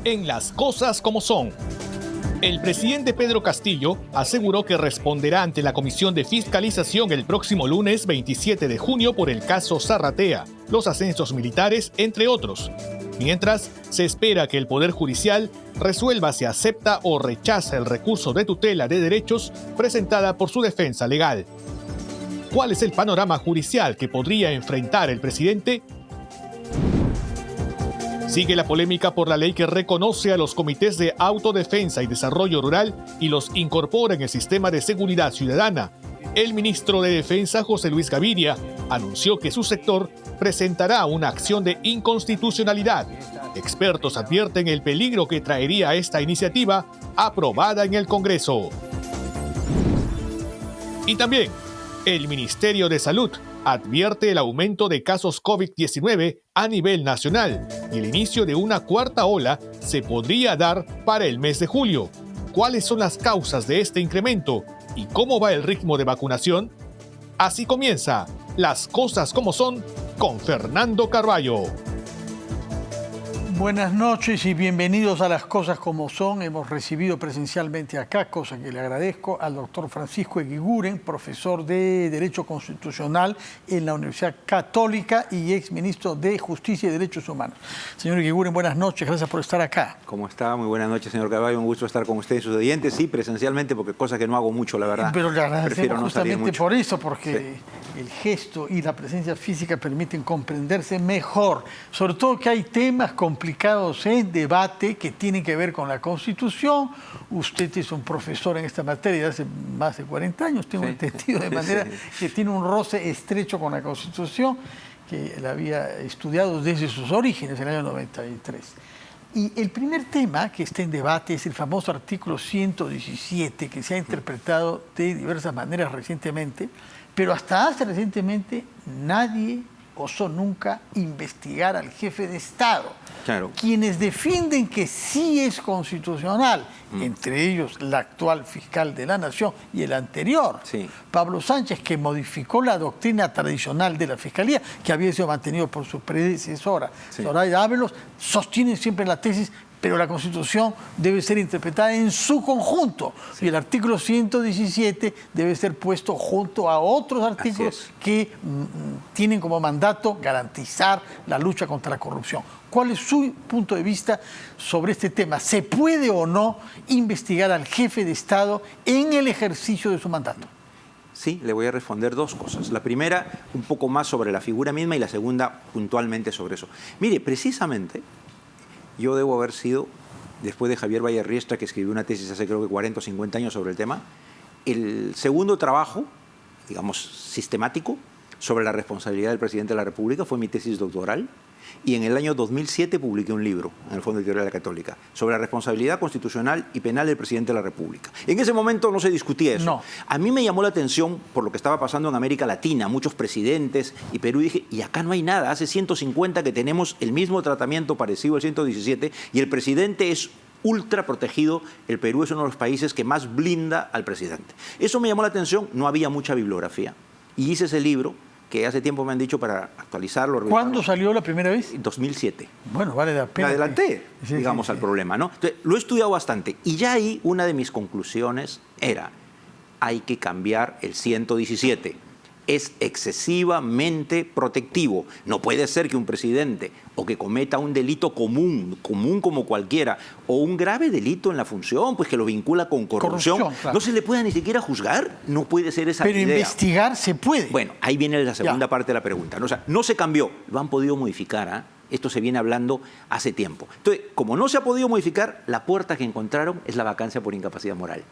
en Las Cosas Como Son. El presidente Pedro Castillo aseguró que responderá ante la Comisión de Fiscalización el próximo lunes 27 de junio por el caso Zarratea, los ascensos militares, entre otros. Mientras, se espera que el Poder Judicial resuelva si acepta o rechaza el recurso de tutela de derechos presentada por su defensa legal. ¿Cuál es el panorama judicial que podría enfrentar el presidente? Sigue la polémica por la ley que reconoce a los comités de autodefensa y desarrollo rural y los incorpora en el sistema de seguridad ciudadana. El ministro de Defensa, José Luis Gaviria, anunció que su sector presentará una acción de inconstitucionalidad. Expertos advierten el peligro que traería esta iniciativa aprobada en el Congreso. Y también, el Ministerio de Salud advierte el aumento de casos COVID-19 a nivel nacional y el inicio de una cuarta ola se podría dar para el mes de julio. ¿Cuáles son las causas de este incremento y cómo va el ritmo de vacunación? Así comienza Las Cosas Como Son con Fernando Carballo. Buenas noches y bienvenidos a Las Cosas Como Son. Hemos recibido presencialmente acá, cosa que le agradezco, al doctor Francisco Eguiguren, profesor de Derecho Constitucional en la Universidad Católica y exministro de Justicia y Derechos Humanos. Señor Eguiguren, buenas noches, gracias por estar acá. ¿Cómo está? Muy buenas noches, señor Carballo. Un gusto estar con usted y sus oyentes. Sí, presencialmente, porque cosa que no hago mucho, la verdad. Pero le agradecemos no justamente por eso, porque sí, el gesto y la presencia física permiten comprenderse mejor. Sobre todo que hay temas complicados en debate que tienen que ver con la Constitución. Usted es un profesor en esta materia hace más de 40 años, tengo entendido, de manera que tiene un roce estrecho con la Constitución, que la había estudiado desde sus orígenes, en el año 93. Y el primer tema que está en debate es el famoso artículo 117, que se ha interpretado de diversas maneras recientemente, pero hasta hace recientemente nadie osó nunca investigar al jefe de Estado. Claro. Quienes defienden que sí es constitucional, entre ellos la actual fiscal de la Nación y el anterior, Pablo Sánchez, que modificó la doctrina tradicional de la Fiscalía, que había sido mantenido por su predecesora, Zoraida Ábalos, sostienen siempre la tesis, pero la Constitución debe ser interpretada en su conjunto. Y el artículo 117 debe ser puesto junto a otros artículos que tienen como mandato garantizar la lucha contra la corrupción. ¿Cuál es su punto de vista sobre este tema? ¿Se puede o no investigar al jefe de Estado en el ejercicio de su mandato? Sí, le voy a responder dos cosas. La primera, un poco más sobre la figura misma, y la segunda, puntualmente sobre eso. Mire, precisamente, yo debo haber sido, después de Javier Vallarriestra, que escribió una tesis hace creo que 40 o 50 años sobre el tema, el segundo trabajo, digamos, sistemático, sobre la responsabilidad del presidente de la República fue mi tesis doctoral, y en el año 2007 publiqué un libro en el Fondo Editorial de la Católica sobre la responsabilidad constitucional y penal del presidente de la República. En ese momento no se discutía eso. No. A mí me llamó la atención por lo que estaba pasando en América Latina, muchos presidentes y Perú, y dije, y acá no hay nada. Hace 150 que tenemos el mismo tratamiento parecido al 117 y el presidente es ultra protegido. El Perú es uno de los países que más blinda al presidente. Eso me llamó la atención, no había mucha bibliografía. Y hice ese libro, que hace tiempo me han dicho para actualizarlo. ¿Cuándo salió la primera vez? 2007. Bueno, vale la pena. Me adelanté, digamos, al problema, ¿no? Entonces, lo he estudiado bastante. Y ya ahí una de mis conclusiones era, hay que cambiar el 117. Es excesivamente protectivo. No puede ser que un presidente o que cometa un delito común como cualquiera, o un grave delito en la función, pues que lo vincula con corrupción, claro, no se le pueda ni siquiera juzgar. No puede ser esa idea. Pero investigar se puede. Bueno, ahí viene la segunda parte de la pregunta, ¿no? O sea, no se cambió, lo han podido modificar, ¿eh? Esto se viene hablando hace tiempo. Entonces, como no se ha podido modificar, la puerta que encontraron es la vacancia por incapacidad moral.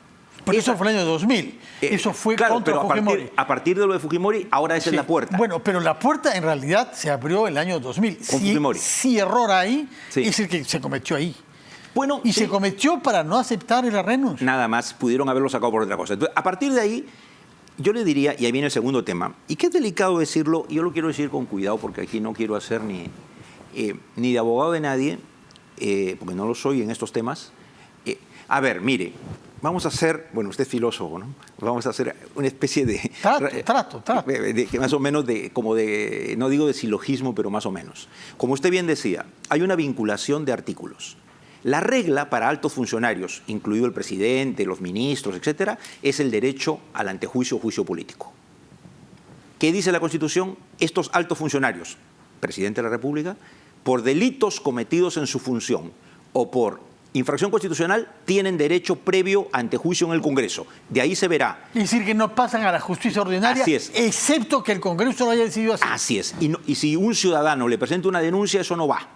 Pero eso fue en el año 2000. Eso fue claro, contra pero Fujimori. A partir de lo de Fujimori, ahora esa es la puerta. Bueno, pero la puerta en realidad se abrió en el año 2000. Si error ahí, es el que se cometió ahí. Bueno, y se cometió para no aceptar la renuncia. Nada más, pudieron haberlo sacado por otra cosa. Entonces, a partir de ahí, yo le diría, y ahí viene el segundo tema, y que es delicado decirlo, y yo lo quiero decir con cuidado, porque aquí no quiero hacer ni de abogado de nadie, porque no lo soy en estos temas. A ver, mire, vamos a hacer, bueno, usted es filósofo, ¿no? Vamos a hacer una especie de... Trato. Más o menos no digo de silogismo, pero más o menos. Como usted bien decía, hay una vinculación de artículos. La regla para altos funcionarios, incluido el presidente, los ministros, etcétera, es el derecho al antejuicio o juicio político. ¿Qué dice la Constitución? Estos altos funcionarios, presidente de la República, por delitos cometidos en su función o por infracción constitucional, tienen derecho previo a antejuicio en el Congreso. De ahí se verá. Es decir, que no pasan a la justicia ordinaria, así es, excepto que el Congreso lo haya decidido así. Así es. Y si un ciudadano le presenta una denuncia, eso no va.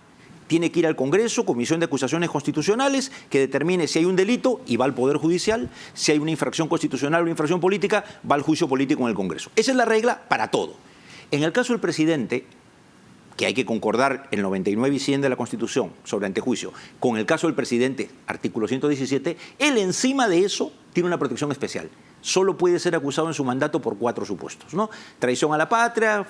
Tiene que ir al Congreso, Comisión de Acusaciones Constitucionales, que determine si hay un delito y va al Poder Judicial, si hay una infracción constitucional o una infracción política, va al juicio político en el Congreso. Esa es la regla para todo. En el caso del presidente, que hay que concordar el 99 y 100 de la Constitución sobre antejuicio, con el caso del presidente, artículo 117, él encima de eso tiene una protección especial. Solo puede ser acusado en su mandato por 4 supuestos, ¿no? Traición a la patria,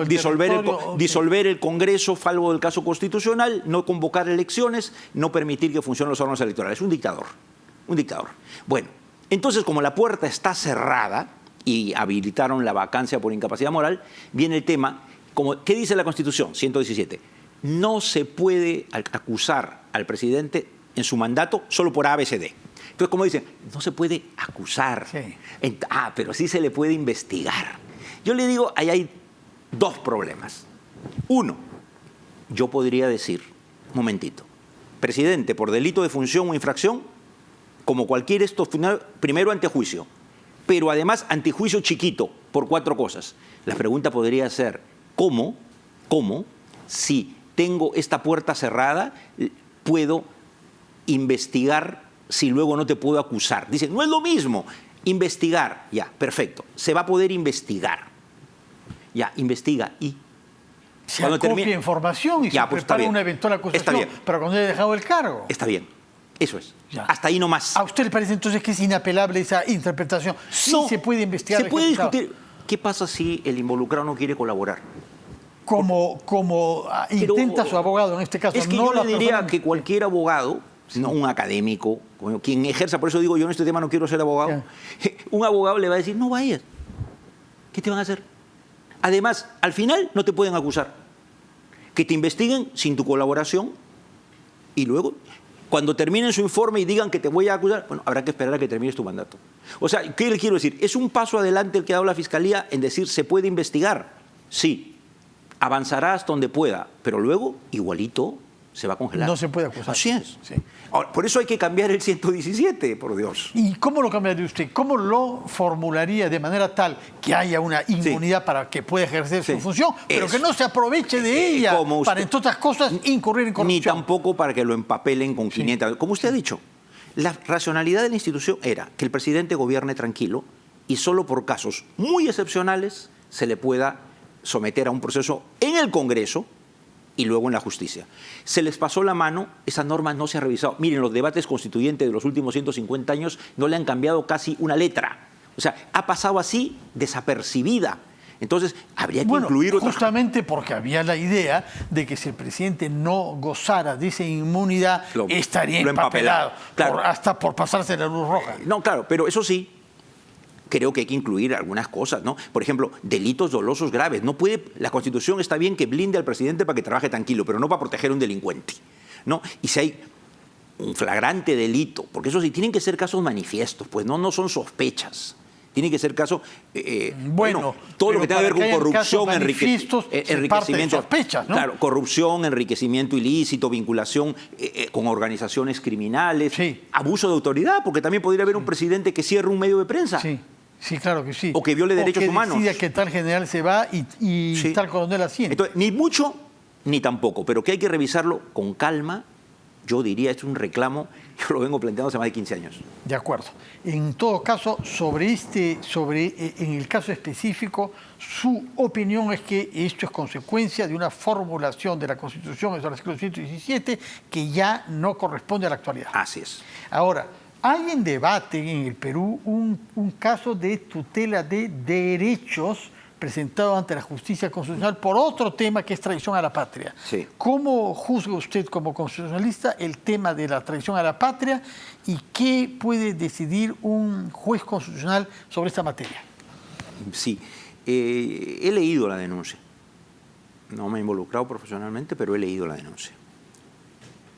disolver el Congreso, falgo del caso constitucional, no convocar elecciones, no permitir que funcionen los órganos electorales. Un dictador, un dictador. Bueno, entonces como la puerta está cerrada y habilitaron la vacancia por incapacidad moral, viene el tema, ¿qué dice la Constitución? 117. No se puede acusar al presidente en su mandato solo por ABCD. Entonces, como dicen, no se puede acusar. Sí. Pero sí se le puede investigar. Yo le digo, ahí hay 2 problemas. Uno, yo podría decir, un momentito, presidente, por delito de función o infracción, como cualquier estos, primero antejuicio, pero además antejuicio chiquito, por 4 cosas. La pregunta podría ser, ¿cómo, si tengo esta puerta cerrada, puedo investigar si luego no te puedo acusar? Dicen, no es lo mismo. Investigar, ya, perfecto. Se va a poder investigar. Ya, investiga y... Se acopia información y ya, se prepara una eventual acusación, pero cuando haya dejado el cargo. Está bien, eso es. Ya. Hasta ahí nomás. ¿A usted le parece entonces que es inapelable esa interpretación? Sí, se puede investigar. Se puede discutir. ¿Qué pasa si el involucrado no quiere colaborar? Como intenta su abogado en este caso. Es que no, yo le diría que cualquier abogado, no un académico, quien ejerza, por eso digo, yo en este tema no quiero ser abogado, un abogado le va a decir, no vayas. ¿Qué te van a hacer? Además, al final no te pueden acusar. Que te investiguen sin tu colaboración y luego, cuando terminen su informe y digan que te voy a acusar, bueno, habrá que esperar a que termines tu mandato. O sea, ¿qué le quiero decir? Es un paso adelante el que ha dado la Fiscalía en decir, se puede investigar. Sí, avanzará hasta donde pueda, pero luego, igualito, se va a congelar. No se puede acusar. Así es. Sí. Ahora, por eso hay que cambiar el 117, por Dios. ¿Y cómo lo cambiaría usted? ¿Cómo lo formularía de manera tal que haya una inmunidad para que pueda ejercer su función, pero que no se aproveche de ella para, entre otras cosas, incurrir en corrupción? Ni tampoco para que lo empapelen con 500. Como usted ha dicho, la racionalidad de la institución era que el presidente gobierne tranquilo y solo por casos muy excepcionales se le pueda someter a un proceso en el Congreso y luego en la justicia. Se les pasó la mano, esa norma no se ha revisado. Miren, los debates constituyentes de los últimos 150 años no le han cambiado casi una letra. O sea, ha pasado así desapercibida. Entonces, habría que incluir otra... Justamente porque había la idea de que si el presidente no gozara de esa inmunidad, estaría empapelado, claro. Hasta por pasarse la luz roja. No, claro, pero eso sí, creo que hay que incluir algunas cosas, ¿no? Por ejemplo, delitos dolosos graves. No puede, la Constitución está bien que blinde al presidente para que trabaje tranquilo, pero no para proteger a un delincuente, ¿no? Y si hay un flagrante delito, porque eso sí, tienen que ser casos manifiestos, pues no son sospechas. Tiene que ser caso, todo lo que tenga que ver con corrupción, enriquecimiento, sospechas, ¿no? Claro, corrupción, enriquecimiento ilícito, vinculación con organizaciones criminales, abuso de autoridad, porque también podría haber un presidente que cierre un medio de prensa. Sí, claro que sí. O que viole derechos humanos. O que decida que tal general se va y tal coronel asciende. Entonces, ni mucho ni tampoco, pero que hay que revisarlo con calma. Yo diría, esto es un reclamo, yo lo vengo planteando hace más de 15 años. De acuerdo. En todo caso, en el caso específico, su opinión es que esto es consecuencia de una formulación de la Constitución, del artículo 117, que ya no corresponde a la actualidad. Así es. Ahora, hay en debate en el Perú un caso de tutela de derechos presentado ante la justicia constitucional por otro tema que es traición a la patria. Sí. ¿Cómo juzga usted como constitucionalista el tema de la traición a la patria y qué puede decidir un juez constitucional sobre esta materia? Sí, he leído la denuncia. No me he involucrado profesionalmente, pero he leído la denuncia.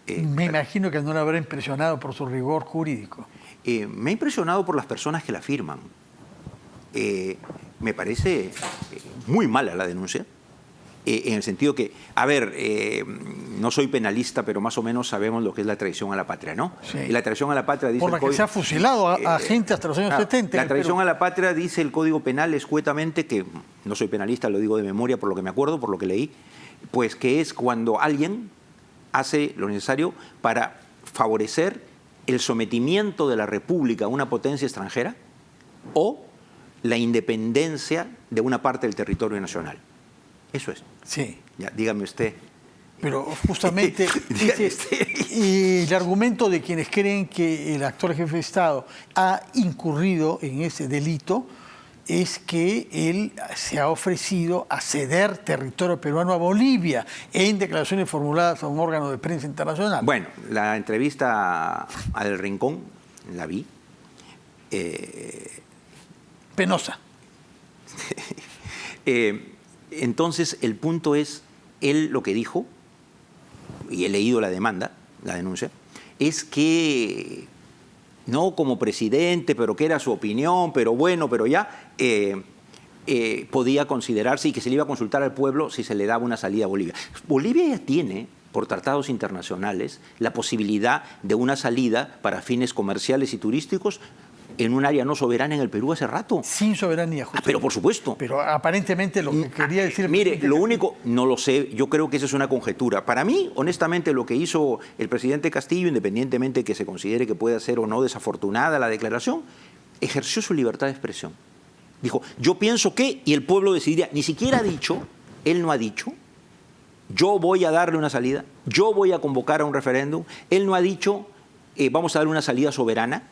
Me imagino que no le habrá impresionado por su rigor jurídico. Me ha impresionado por las personas que la firman. Me parece muy mala la denuncia, en el sentido que, a ver, no soy penalista, pero más o menos sabemos lo que es la traición a la patria, ¿no? Sí. Y la traición a la patria dice... Por la que se ha fusilado a gente hasta los años 70. La traición a la patria dice el Código Penal escuetamente, que no soy penalista, lo digo de memoria por lo que me acuerdo, por lo que leí, pues que es cuando alguien hace lo necesario para favorecer el sometimiento de la República a una potencia extranjera o la independencia de una parte del territorio nacional. Eso es. Sí. Ya, dígame usted. Pero justamente el argumento de quienes creen que el actual jefe de Estado ha incurrido en ese delito es que él se ha ofrecido a ceder territorio peruano a Bolivia en declaraciones formuladas a un órgano de prensa internacional. Bueno, la entrevista a Del Rincón la vi. Penosa. Entonces, el punto es, él lo que dijo, y he leído la demanda, la denuncia, es que no como presidente, pero que era su opinión, pero bueno, pero ya, podía considerarse y que se le iba a consultar al pueblo si se le daba una salida a Bolivia. Bolivia ya tiene, por tratados internacionales, la posibilidad de una salida para fines comerciales y turísticos en un área no soberana en el Perú hace rato. Sin soberanía, justo. Pero por supuesto. Pero aparentemente lo que quería decir... Mire, lo único, no lo sé, yo creo que esa es una conjetura. Para mí, honestamente, lo que hizo el presidente Castillo, independientemente que se considere que pueda ser o no desafortunada la declaración, ejerció su libertad de expresión. Dijo, yo pienso que, y el pueblo decidiría, ni siquiera ha dicho, él no ha dicho, yo voy a darle una salida, yo voy a convocar a un referéndum, él no ha dicho, vamos a darle una salida soberana.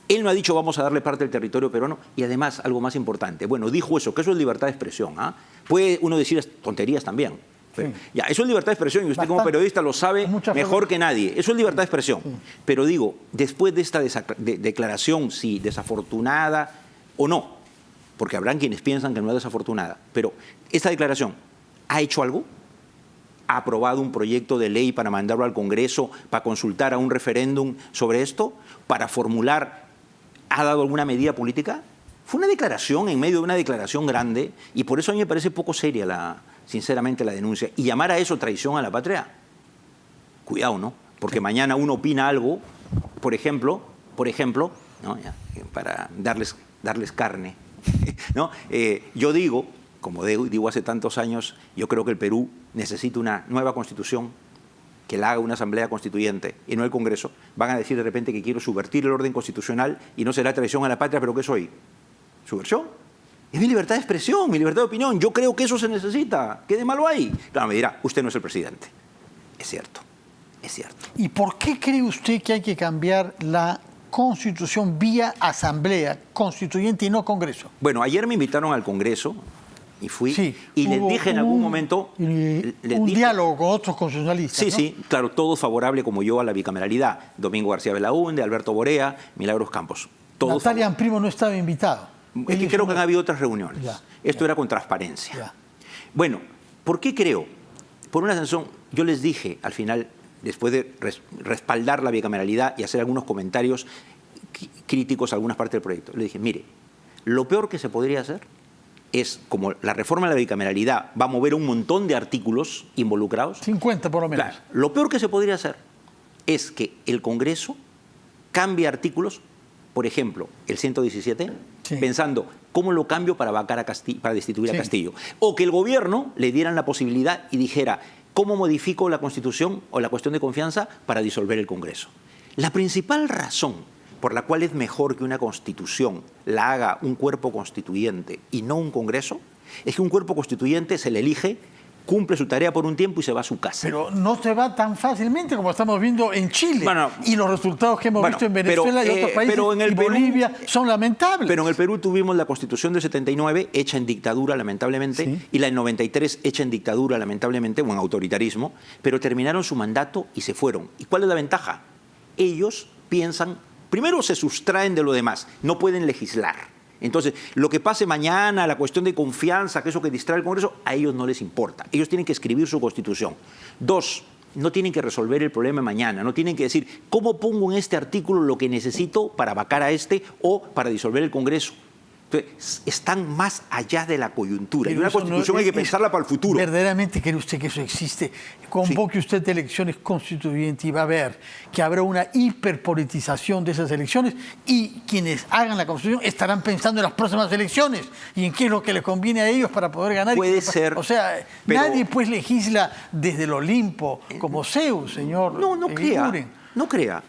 Él no ha dicho vamos a darle parte del territorio peruano y además algo más importante. Bueno, dijo eso, que eso es libertad de expresión. Puede uno decir tonterías también. Pero, sí. Ya, eso es libertad de expresión y usted como periodista lo sabe mejor que nadie. Eso es libertad de expresión. Sí. Pero digo, después de esta declaración, si desafortunada o no, porque habrán quienes piensan que no es desafortunada, pero esta declaración, ¿ha hecho algo? ¿Ha aprobado un proyecto de ley para mandarlo al Congreso, para consultar a un referéndum sobre esto, para formular... ¿Ha dado alguna medida política? Fue una declaración en medio de una declaración grande y por eso a mí me parece poco seria, sinceramente, la denuncia. Y llamar a eso traición a la patria, cuidado, ¿no? Porque mañana uno opina algo, por ejemplo, ¿no? Ya, para darles carne, ¿no? Yo digo, como digo hace tantos años, yo creo que el Perú necesita una nueva constitución, que la haga una asamblea constituyente y no el Congreso. Van a decir de repente que quiero subvertir el orden constitucional y no será traición a la patria, pero ¿qué soy? ¿Subversión? Es mi libertad de expresión, mi libertad de opinión. Yo creo que eso se necesita. ¿Qué de malo hay? Claro, me dirá, usted no es el presidente. Es cierto, es cierto. ¿Y por qué cree usted que hay que cambiar la Constitución vía asamblea constituyente y no Congreso? Bueno, ayer me invitaron al Congreso y fui, sí, y les dije en algún momento... un diálogo con otros constitucionalistas, sí, ¿no? Sí, claro, todos favorable como yo a la bicameralidad. Domingo García Belaúnde, Alberto Borea, Milagros Campos. Natalia Amprimo no estaba invitado. Es que creo que han habido otras reuniones. Esto era con transparencia. Bueno, ¿por qué creo? Por una sanción, yo les dije al final, después de respaldar la bicameralidad y hacer algunos comentarios críticos a algunas partes del proyecto, le dije, mire, lo peor que se podría hacer es, como la reforma de la bicameralidad va a mover un montón de artículos involucrados. 50 por lo menos. Claro, lo peor que se podría hacer es que el Congreso cambie artículos, por ejemplo, el 117, sí, pensando cómo lo cambio para vacar a para destituir a Castillo. O que el gobierno le dieran la posibilidad y dijera cómo modifico la Constitución o la cuestión de confianza para disolver el Congreso. La principal razón por la cual es mejor que una Constitución la haga un cuerpo constituyente y no un Congreso, es que un cuerpo constituyente se le elige, cumple su tarea por un tiempo y se va a su casa. Pero no se va tan fácilmente como estamos viendo en Chile. Y los resultados que hemos visto en Venezuela y otros países, pero en el Perú, Bolivia, son lamentables. Pero en el Perú tuvimos la Constitución del 79 hecha en dictadura, lamentablemente, sí, y la del 93 hecha en dictadura, lamentablemente, o en autoritarismo, pero terminaron su mandato y se fueron. ¿Y cuál es la ventaja? Ellos piensan... Primero se sustraen de lo demás, no pueden legislar. Entonces, lo que pase mañana, la cuestión de confianza, que eso que distrae el Congreso, a ellos no les importa. Ellos tienen que escribir su Constitución. Dos, no tienen que resolver el problema mañana, no tienen que decir, ¿cómo pongo en este artículo lo que necesito para vacar a este o para disolver el Congreso? Entonces, están más allá de la coyuntura. Y una constitución hay que pensarla para el futuro. ¿Verdaderamente cree usted que eso existe? Convoque usted elecciones constituyentes y va a ver que habrá una hiperpolitización de esas elecciones y quienes hagan la constitución estarán pensando en las próximas elecciones y en qué es lo que les conviene a ellos para poder ganar. Puede ser. O sea, nadie pues legisla desde el Olimpo como Zeus, señor. No crea. No crea.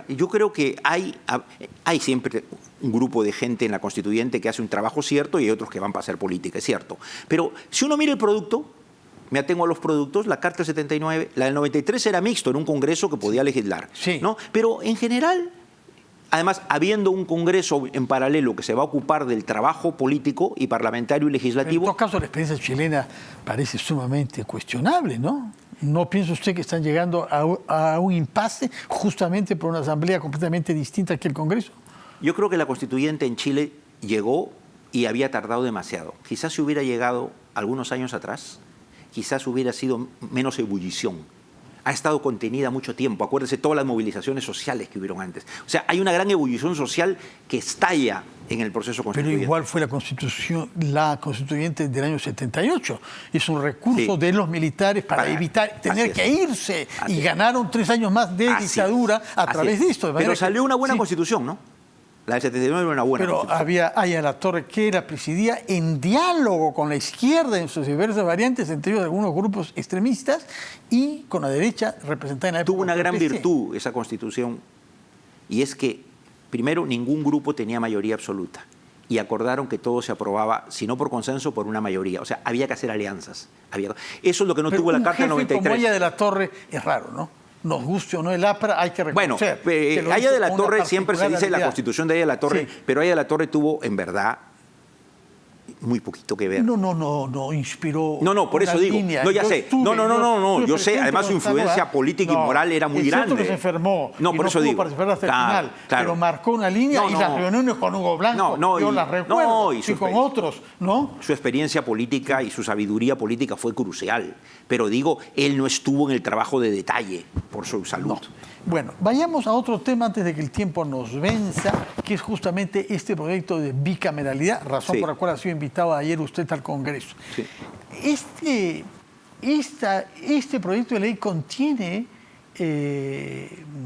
Y yo creo que hay siempre un grupo de gente en la constituyente que hace un trabajo cierto y hay otros que van para hacer política, es cierto. Pero si uno mira el producto, me atengo a los productos, la Carta del 79, la del 93 era mixto, en un Congreso que podía legislar. Sí. ¿No? Pero en general, además, habiendo un Congreso en paralelo que se va a ocupar del trabajo político y parlamentario y legislativo... En todo caso, la experiencia chilena parece sumamente cuestionable, ¿no? ¿No piensa usted que están llegando a un impasse justamente por una asamblea completamente distinta que el Congreso? Yo creo que la constituyente en Chile llegó y había tardado demasiado. Quizás si hubiera llegado algunos años atrás, quizás hubiera sido menos ebullición. Ha estado contenida mucho tiempo. Acuérdese todas las movilizaciones sociales que hubieron antes. O sea, hay una gran ebullición social que estalla en el proceso constituyente. Pero igual fue la constituyente del año 78. Es un recurso de los militares para evitar tener que irse. Y ganaron 3 años más de dictadura a través de esto. Pero salió una buena constitución, ¿no? La del 79 era una buena constitución. Pero había Latorre que la presidía en diálogo con la izquierda en sus diversas variantes, entre ellos algunos grupos extremistas, y con la derecha representada en la época. Tuvo una gran virtud esa constitución, y es que, primero, ningún grupo tenía mayoría absoluta, y acordaron que todo se aprobaba, si no por consenso, por una mayoría. O sea, había que hacer alianzas. Eso es lo que no tuvo la Carta del 93. Como Aya de la Torre es raro, ¿no? Nos guste o no el APRA, hay que reconocer. Bueno, Aya de la Torre siempre se dice la constitución de Aya de la Torre, pero Aya de la Torre tuvo, en verdad, muy poquito que ver. No, inspiró. No, por eso digo. No, ya sé. No, yo sé. Además, su influencia política y moral era muy grande. Que se enfermó. No, por eso digo. Participar hasta el final. Pero marcó una línea y las reuniones con Hugo Blanco, yo las recuerdo. Y con otros, ¿no? Su experiencia política y su sabiduría política fue crucial. Pero digo, él no estuvo en el trabajo de detalle por su salud. No. Bueno, vayamos a otro tema antes de que el tiempo nos venza, que es justamente este proyecto de bicameralidad, razón por la cual ha sido invitado ayer usted al Congreso. Sí. Este proyecto de ley contiene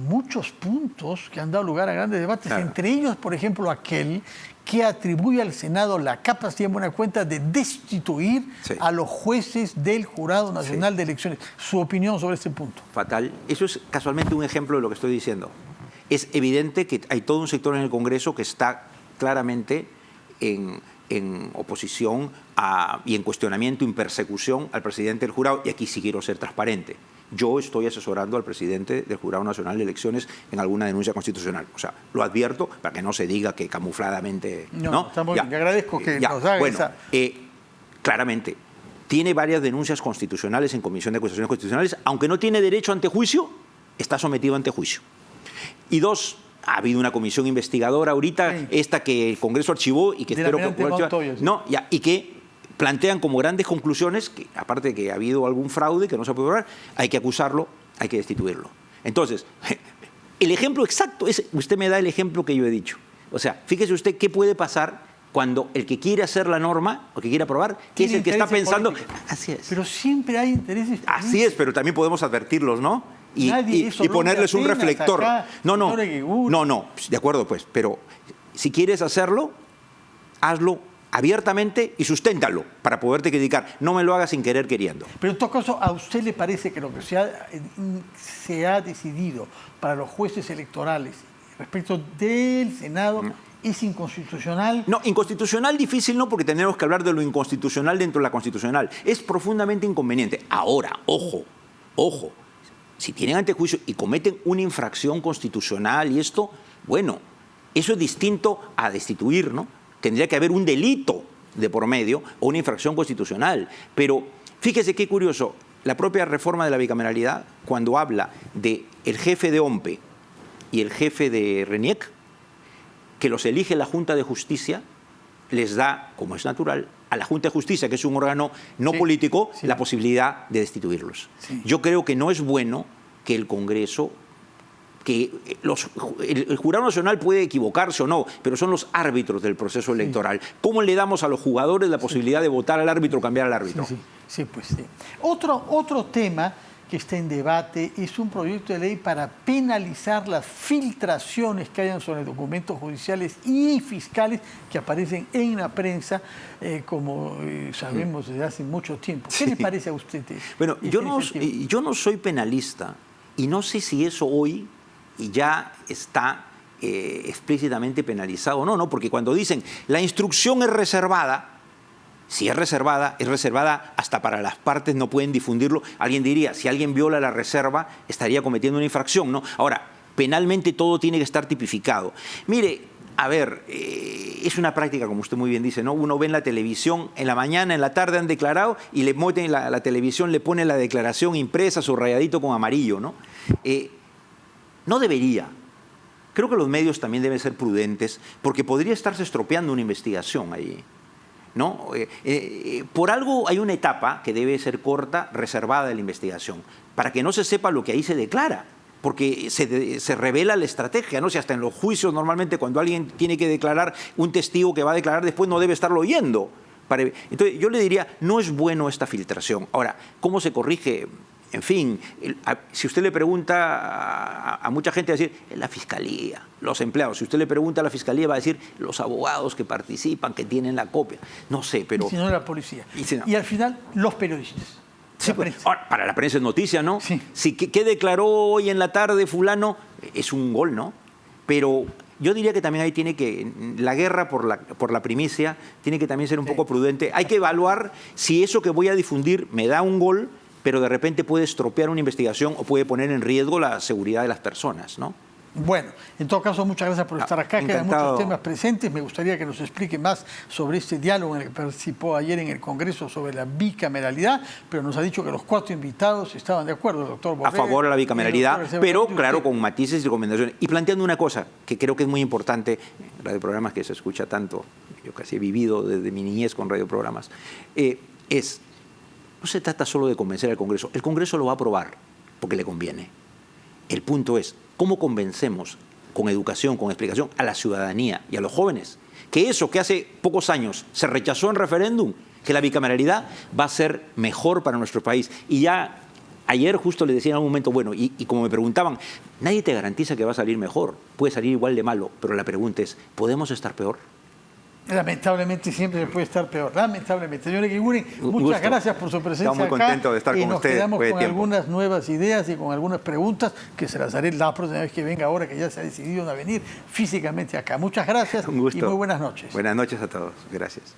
muchos puntos que han dado lugar a grandes debates, entre ellos, por ejemplo, aquel que atribuye al Senado la capacidad, en buena cuenta, de destituir a los jueces del Jurado Nacional de Elecciones. ¿Su opinión sobre este punto? Fatal. Eso es casualmente un ejemplo de lo que estoy diciendo. Es evidente que hay todo un sector en el Congreso que está claramente en oposición y en cuestionamiento, en persecución al presidente del jurado, y aquí sí quiero ser transparente. Yo estoy asesorando al presidente del Jurado Nacional de Elecciones en alguna denuncia constitucional. O sea, lo advierto para que no se diga que camufladamente... No, está muy bien. Le agradezco que nos haga esa... Claramente, tiene varias denuncias constitucionales en Comisión de Acusaciones Constitucionales, aunque no tiene derecho ante juicio, está sometido ante juicio. Y dos, ha habido una comisión investigadora ahorita, esta que el Congreso archivó y que espero que... y que plantean como grandes conclusiones que, aparte de que ha habido algún fraude que no se puede probar, hay que acusarlo, hay que destituirlo. Entonces, el ejemplo exacto es, usted me da el ejemplo que yo he dicho. O sea, fíjese usted qué puede pasar cuando el que quiere hacer la norma o que quiere aprobar, que es el que está pensando... Así es. Pero siempre hay intereses políticos. Así es, pero también podemos advertirlos, ¿no? Y ponerles un reflector. No, de acuerdo, pues, pero si quieres hacerlo, hazlo abiertamente y susténtalo para poderte criticar. No me lo hagas sin querer queriendo. Pero en todo caso, ¿a usted le parece que lo que se ha decidido para los jueces electorales respecto del Senado es inconstitucional? No, inconstitucional difícil no, porque tenemos que hablar de lo inconstitucional dentro de la constitucional. Es profundamente inconveniente. Ahora, ojo, si tienen antejuicio y cometen una infracción constitucional y esto, bueno, eso es distinto a destituir, ¿no? Tendría que haber un delito de por medio o una infracción constitucional. Pero fíjese qué curioso, la propia reforma de la bicameralidad, cuando habla de el jefe de OMPE y el jefe de RENIEC, que los elige la Junta de Justicia, les da, como es natural, a la Junta de Justicia, que es un órgano no político, la posibilidad de destituirlos. Sí. Yo creo que no es bueno que el Congreso, que el Jurado Nacional puede equivocarse o no, pero son los árbitros del proceso electoral. ¿Cómo le damos a los jugadores la posibilidad de votar al árbitro o cambiar al árbitro? Sí, pues sí. Otro tema que está en debate es un proyecto de ley para penalizar las filtraciones que hayan sobre documentos judiciales y fiscales que aparecen en la prensa, como sabemos desde hace mucho tiempo. ¿Qué le parece a usted? Bueno, yo no soy penalista y no sé si eso hoy ya está explícitamente penalizado o no, porque cuando dicen la instrucción es reservada, si es reservada hasta para las partes, no pueden difundirlo. Alguien diría, si alguien viola la reserva, estaría cometiendo una infracción, ¿no? Ahora, penalmente todo tiene que estar tipificado. Mire, a ver, es una práctica, como usted muy bien dice, ¿no? Uno ve en la televisión, en la mañana, en la tarde han declarado y le meten la televisión, le pone la declaración impresa, subrayadito con amarillo, ¿no? No debería. Creo que los medios también deben ser prudentes porque podría estarse estropeando una investigación allí, ¿no? Por algo hay una etapa que debe ser corta, reservada de la investigación, para que no se sepa lo que ahí se declara, porque se revela la estrategia, ¿no? Si hasta en los juicios normalmente cuando alguien tiene que declarar, un testigo que va a declarar después no debe estarlo oyendo. Entonces yo le diría, no es bueno esta filtración. Ahora, ¿cómo se corrige? En fin, si usted le pregunta a mucha gente, va a decir, la Fiscalía, los empleados. Si usted le pregunta a la Fiscalía, va a decir, los abogados que participan, que tienen la copia. No sé, pero... Y si no, la policía. Si no. Y al final, los periodistas. Sí, pues, ahora, para la prensa es noticia, ¿no? Sí. Si, ¿qué declaró hoy en la tarde fulano? Es un gol, ¿no? Pero yo diría que también ahí tiene que... La guerra por la primicia tiene que también ser un poco prudente. Hay que evaluar si eso que voy a difundir me da un gol, pero de repente puede estropear una investigación o puede poner en riesgo la seguridad de las personas, ¿no? Bueno, en todo caso, muchas gracias por estar acá. Encantado. Quedan muchos temas presentes. Me gustaría que nos explique más sobre este diálogo en el que participó ayer en el Congreso sobre la bicameralidad, pero nos ha dicho que los 4 invitados estaban de acuerdo, el doctor Borrell, a favor de la bicameralidad, pero claro, usted. con matices y recomendaciones. Y planteando una cosa que creo que es muy importante, radioprogramas que se escucha tanto, yo casi he vivido desde mi niñez con radioprogramas, no se trata solo de convencer al Congreso. El Congreso lo va a aprobar porque le conviene. El punto es, ¿cómo convencemos con educación, con explicación a la ciudadanía y a los jóvenes que eso que hace pocos años se rechazó en referéndum, que la bicameralidad va a ser mejor para nuestro país? Y ya ayer justo le decía en algún momento, bueno, y como me preguntaban, nadie te garantiza que va a salir mejor, puede salir igual de malo, pero la pregunta es, ¿podemos estar peor? Lamentablemente siempre se puede estar peor, lamentablemente. Señor Eguiguren, muchas gracias por su presencia acá. Estamos muy contentos de estar con usted. Nos quedamos con algunas nuevas ideas y con algunas preguntas que se las haré la próxima vez que venga, ahora que ya se ha decidido a venir físicamente acá. Muchas gracias. Un gusto. Y muy buenas noches. Buenas noches a todos. Gracias.